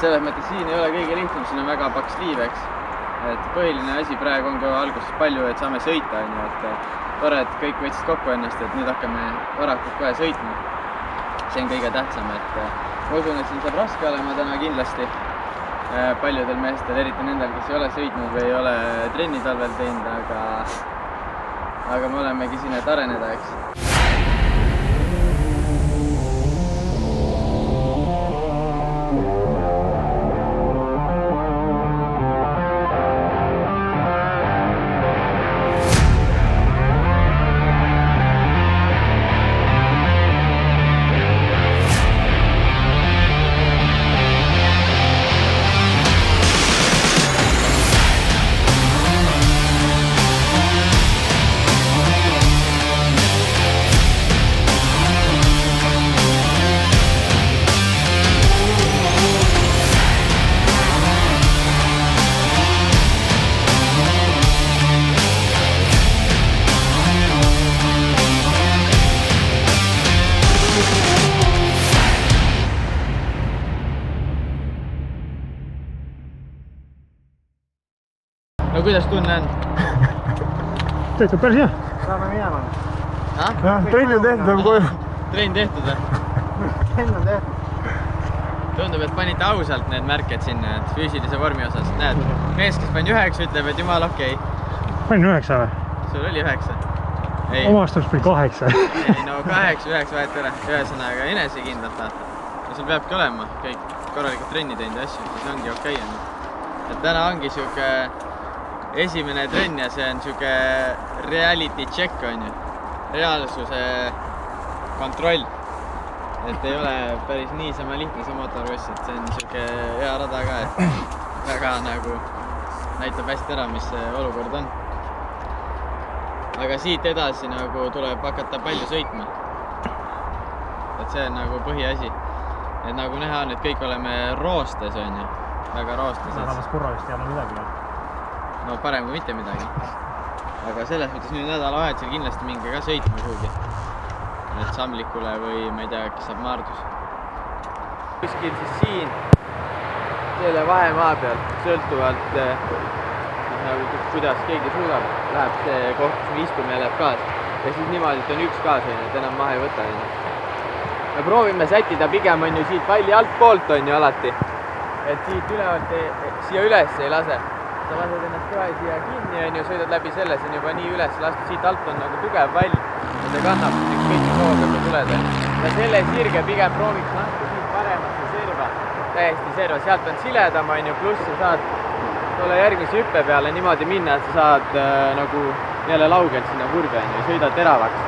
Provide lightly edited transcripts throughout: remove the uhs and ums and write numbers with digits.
selles mõttes siin ei ole kõige lihtsam, siin on väga paks liiv, eks. Et põhiline asi praegu on ka alguses palju, et saame sõita, et tore, et kõik võtsid kokku ennast, et nüüd hakkame varakult kohe sõitma. See on kõige tähtsam, et ma usun, et siin saab raske olema täna kindlasti paljudel meestel, eriti nendel, kes ei ole sõitnud või ei ole trenni talvel teinud, aga me olemegi siin, et areneda, eks. No kuidas tunne on? Tehtud päris hea. Saame minema. Trenn on tehtud koju. Trenn tehtud või? Trenn on tehtud. Tundub, et panite ausalt need märked sinna, et füüsilise vormi osas. Näed, mees, kes pani 9, ütleb, et jumal okei. Panin 9 või? Sul oli 9? Omastus pani 8. Ei, no 8, 9 vahet üle. Ühesõnaga enesekindlalt vaata. Ja sul peabki olema kõik korralikult trenni teinud ja asju, siis ongi okei. Et täna ongi siuke esimene trenn ja see on siuke reality check on ju. Reaalsuse kontroll. Et ei ole päris niisama lihtne see motorkross, et see on siuke hea rada ka, et väga nagu näitab hästi ära, mis see olukord on. Aga siit edasi nagu tuleb hakata palju sõitma. Et see on nagu põhiasi. Et nagu näha on, et kõik oleme roostes on ju. Väga roostes. Nädalas kurravist ei ole midagi veel. No parem kui mitte midagi. Aga selles mõttes nüüd nädalavahetusel kindlasti minge ka sõitma kuhugi. Et Samlikule või ma ei tea, kes saab Maardus. Kuskil siis siin selle vahemaa peal sõltuvalt nagu kuidas keegi suudab, läheb see koht, kus me istume ja läheb gaas. Ja siis niimoodi, et on üks gaas, et enam maha ei võta. Me proovime sättida pigem on ju siit palli altpoolt on ju alati. Et siit ülevalt siia üles ei lase. Sa lased ennast kohe siia kinni on ju, sõidad läbi selle, see on juba nii üles lastud. Siit alt on nagu tugev pall ja see kannab kõik sooga, kui tuled. Ja selle sirge pigem prooviks lahti siit paremasse serva. Täiesti serva, sealt on siledam on ju, pluss sa saad tulla järgmise hüppe peale niimoodi minna, et sa saad nagu jälle laugelt sinna kurvi on ju, sõidad teravaks.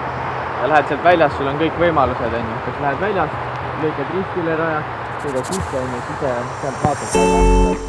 Ja lähed sealt väljas, sul on kõik võimalused on ju, kas lähed väljas, lõikad ristile raja, sõidad sisse on ju, sealt vaatad.